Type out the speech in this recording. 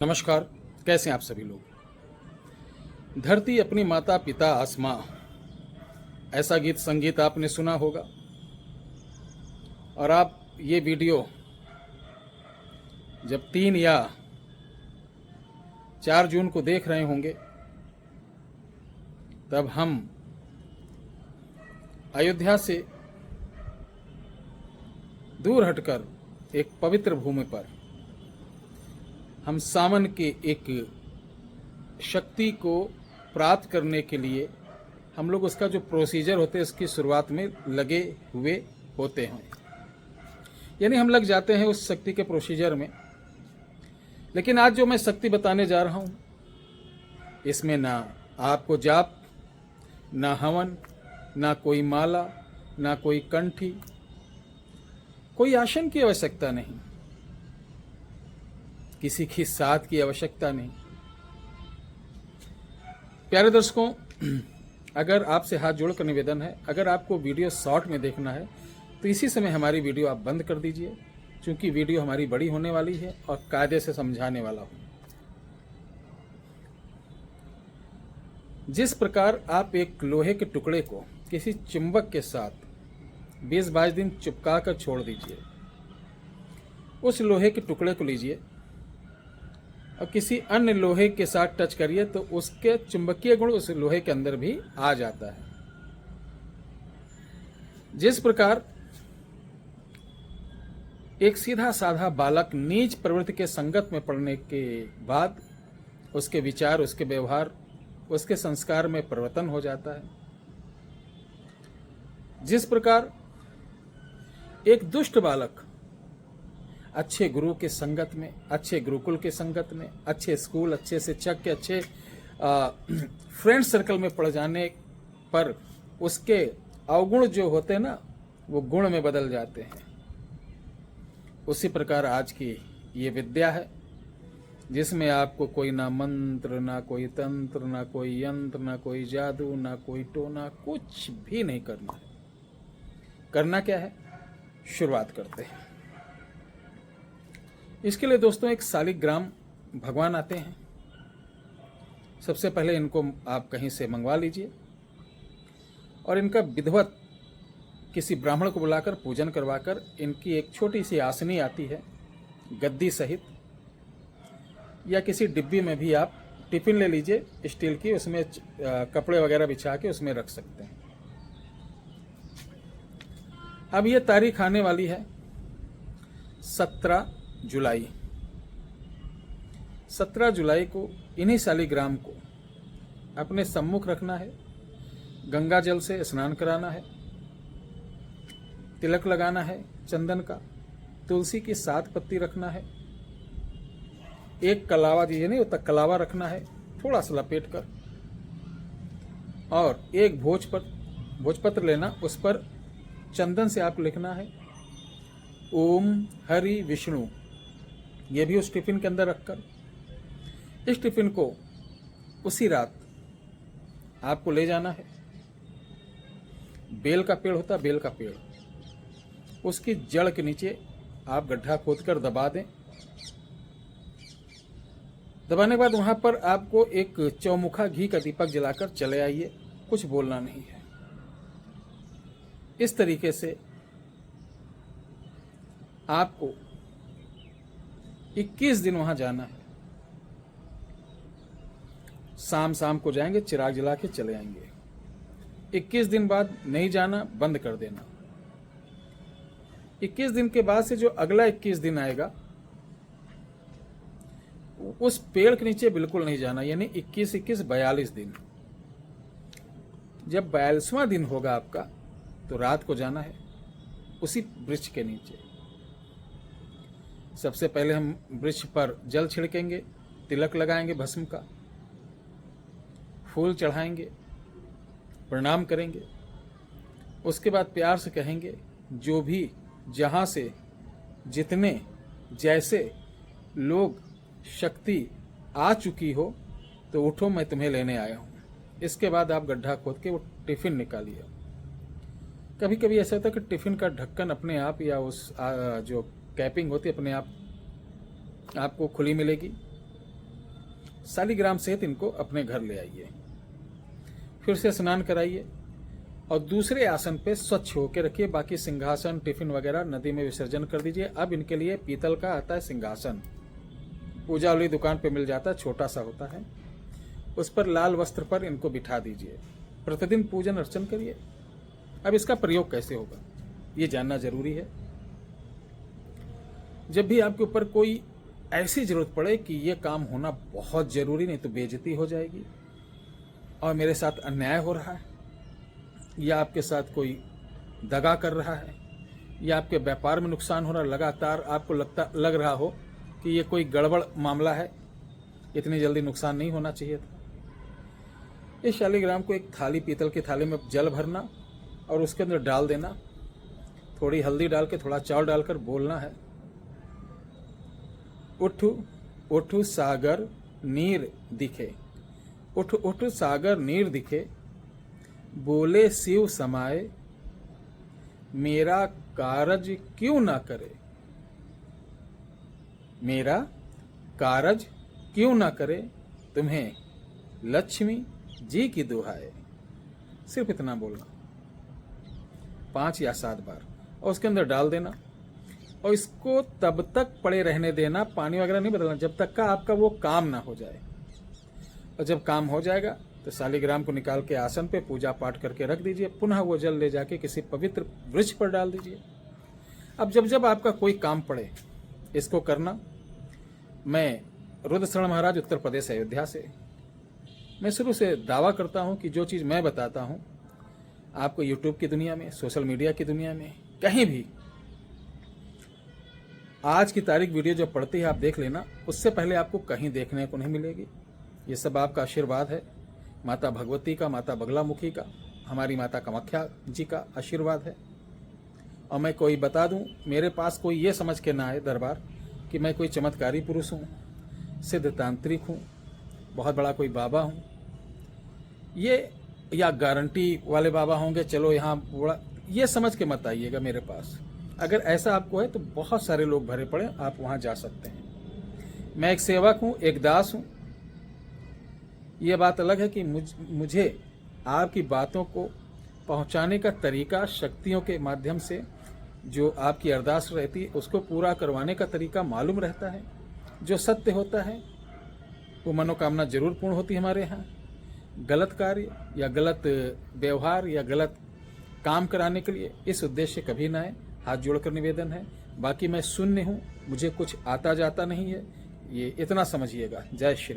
नमस्कार। कैसे हैं आप सभी लोग। धरती अपनी माता पिता आसमां, ऐसा गीत संगीत आपने सुना होगा। और आप ये वीडियो जब 3 या 4 जून को देख रहे होंगे, तब हम अयोध्या से दूर हटकर एक पवित्र भूमि पर हम सावन के एक शक्ति को प्राप्त करने के लिए हम लोग उसका जो प्रोसीजर होते हैं उसकी शुरुआत में लगे हुए होते हैं। यानी हम लग जाते हैं उस शक्ति के प्रोसीजर में। लेकिन आज जो मैं शक्ति बताने जा रहा हूँ, इसमें ना आपको जाप, ना हवन, ना कोई माला, ना कोई कंठी, कोई आसन की आवश्यकता नहीं, किसी की साथ की आवश्यकता नहीं। प्यारे दर्शकों, अगर आपसे हाथ जोड़कर निवेदन है, अगर आपको वीडियो शॉर्ट में देखना है तो इसी समय हमारी वीडियो आप बंद कर दीजिए, क्योंकि वीडियो हमारी बड़ी होने वाली है और कायदे से समझाने वाला हूं। जिस प्रकार आप एक लोहे के टुकड़े को किसी चुंबक के साथ 20-22 दिन चिपका कर छोड़ दीजिए, उस लोहे के टुकड़े को लीजिए और किसी अन्य लोहे के साथ टच करिए तो उसके चुंबकीय गुण उस लोहे के अंदर भी आ जाता है। जिस प्रकार एक सीधा साधा बालक नीच प्रवृत्ति के संगत में पड़ने के बाद उसके विचार, उसके व्यवहार, उसके संस्कार में परिवर्तन हो जाता है, जिस प्रकार एक दुष्ट बालक अच्छे गुरु के संगत में, अच्छे गुरुकुल के संगत में, अच्छे स्कूल, अच्छे शिक्षक के अच्छे फ्रेंड सर्कल में पड़ जाने पर उसके अवगुण जो होते हैं ना, वो गुण में बदल जाते हैं। उसी प्रकार आज की ये विद्या है, जिसमें आपको कोई ना मंत्र, ना कोई तंत्र, ना कोई यंत्र, ना कोई जादू, ना कोई टोना, कुछ भी नहीं करना है। करना क्या है, शुरुआत करते हैं। इसके लिए दोस्तों एक शालिग्राम भगवान आते हैं। सबसे पहले इनको आप कहीं से मंगवा लीजिए और इनका विधिवत किसी ब्राह्मण को बुलाकर पूजन करवाकर इनकी एक छोटी सी आसनी आती है गद्दी सहित, या किसी डिब्बी में भी आप टिफिन ले लीजिए स्टील की, उसमें कपड़े वगैरह बिछा के उसमें रख सकते हैं। अब ये तारीख आने वाली है 17 जुलाई। 17 जुलाई को इन्हीं शालिग्राम को अपने सम्मुख रखना है, गंगा जल से स्नान कराना है, तिलक लगाना है चंदन का, तुलसी की 7 पत्ती रखना है, एक कलावा दीजिए नहीं होता, कलावा रखना है थोड़ा सा लपेट कर, और एक भोजपत्र लेना, उस पर चंदन से आप लिखना है ओम हरि विष्णु। ये भी उस टिफिन के अंदर रखकर इस टिफिन को उसी रात आपको ले जाना है। बेल का पेड़ होता है, बेल का पेड़, उसकी जड़ के नीचे आप गड्ढा खोदकर दबा दें। दबाने के बाद वहां पर आपको एक चौमुखा घी का दीपक जलाकर चले आइए, कुछ बोलना नहीं है। इस तरीके से आपको 21 दिन वहां जाना है। शाम को जाएंगे, चिराग जला के चले आएंगे। 21 दिन बाद नहीं जाना, बंद कर देना। 21 दिन के बाद से जो अगला 21 दिन आएगा, उस पेड़ के नीचे बिल्कुल नहीं जाना, यानी 21-21 42 दिन। जब 42वां दिन होगा आपका, तो रात को जाना है उसी वृक्ष के नीचे। सबसे पहले हम वृक्ष पर जल छिड़केंगे, तिलक लगाएंगे भस्म का, फूल चढ़ाएंगे, प्रणाम करेंगे। उसके बाद प्यार से कहेंगे, जो भी जहां से जितने जैसे लोग शक्ति आ चुकी हो, तो उठो, मैं तुम्हें लेने आया हूं। इसके बाद आप गड्ढा खोद के वो टिफिन निकालिए। कभी कभी ऐसा होता है कि टिफिन का ढक्कन अपने आप, या उस जो कैपिंग होती है अपने आप आपको खुली मिलेगी, शालिग्राम सहित इनको अपने घर ले आइए, फिर से स्नान कराइए और दूसरे आसन पे स्वच्छ होकर रखिए। बाकी सिंहासन टिफिन वगैरह नदी में विसर्जन कर दीजिए। अब इनके लिए पीतल का आता है सिंहासन, पूजा वाली दुकान पे मिल जाता है, छोटा सा होता है। उस पर लाल वस्त्र पर इनको बिठा दीजिए, प्रतिदिन पूजन अर्चन करिए। अब इसका प्रयोग कैसे होगा ये जानना जरूरी है। जब भी आपके ऊपर कोई ऐसी जरूरत पड़े कि ये काम होना बहुत जरूरी, नहीं तो बेइज्जती हो जाएगी और मेरे साथ अन्याय हो रहा है, या आपके साथ कोई दगा कर रहा है, या आपके व्यापार में नुकसान हो रहा है, लगातार आपको लग रहा हो कि ये कोई गड़बड़ मामला है, इतनी जल्दी नुकसान नहीं होना चाहिए था। इस शालिग्राम को एक थाली, पीतल की थाली में जल भरना और उसके अंदर डाल देना, थोड़ी हल्दी डाल के थोड़ा चावल डालकर बोलना है, उठ उठ सागर नीर दिखे, उठ उठ सागर नीर दिखे, बोले शिव समाए, मेरा कारज क्यों ना करे, मेरा कारज क्यों ना करे, तुम्हें लक्ष्मी जी की दुहाई। सिर्फ इतना बोलना 5 या 7 बार और उसके अंदर डाल देना और इसको तब तक पड़े रहने देना, पानी वगैरह नहीं बदलना, जब तक का आपका वो काम ना हो जाए। और जब काम हो जाएगा तो शालिग्राम को निकाल के आसन पे पूजा पाठ करके रख दीजिए। पुनः वो जल ले जाके किसी पवित्र वृक्ष पर डाल दीजिए। अब जब जब आपका कोई काम पड़े इसको करना। मैं रुद्रशरण महाराज, उत्तर प्रदेश अयोध्या से। मैं शुरू से दावा करता हूं कि जो चीज़ मैं बताता हूं आपको यूट्यूब की दुनिया में, सोशल मीडिया की दुनिया में, कहीं भी आज की तारीख वीडियो जो पढ़ती है आप देख लेना, उससे पहले आपको कहीं देखने को नहीं मिलेगी। ये सब आपका आशीर्वाद है, माता भगवती का, माता बगलामुखी का, हमारी माता कामाख्या जी का आशीर्वाद है। और मैं कोई बता दूं, मेरे पास कोई ये समझ के ना आए दरबार कि मैं कोई चमत्कारी पुरुष हूँ, सिद्ध तांत्रिक हूँ, बहुत बड़ा कोई बाबा हूँ, ये या गारंटी वाले बाबा होंगे, चलो यहाँ बड़ा, ये समझ के मत आइएगा मेरे पास। अगर ऐसा आपको है तो बहुत सारे लोग भरे पड़े, आप वहाँ जा सकते हैं। मैं एक सेवक हूँ, एक दास हूँ। ये बात अलग है कि मुझे आपकी बातों को पहुँचाने का तरीका, शक्तियों के माध्यम से जो आपकी अरदास रहती है उसको पूरा करवाने का तरीका मालूम रहता है। जो सत्य होता है वो मनोकामना जरूर पूर्ण होती है हमारे यहाँ। गलत कार्य या गलत व्यवहार या गलत काम कराने के लिए इस उद्देश्य कभी ना आए, हाथ जोड़कर निवेदन है। बाकी मैं शून्य हूँ, मुझे कुछ आता जाता नहीं है, ये इतना समझिएगा। जय श्री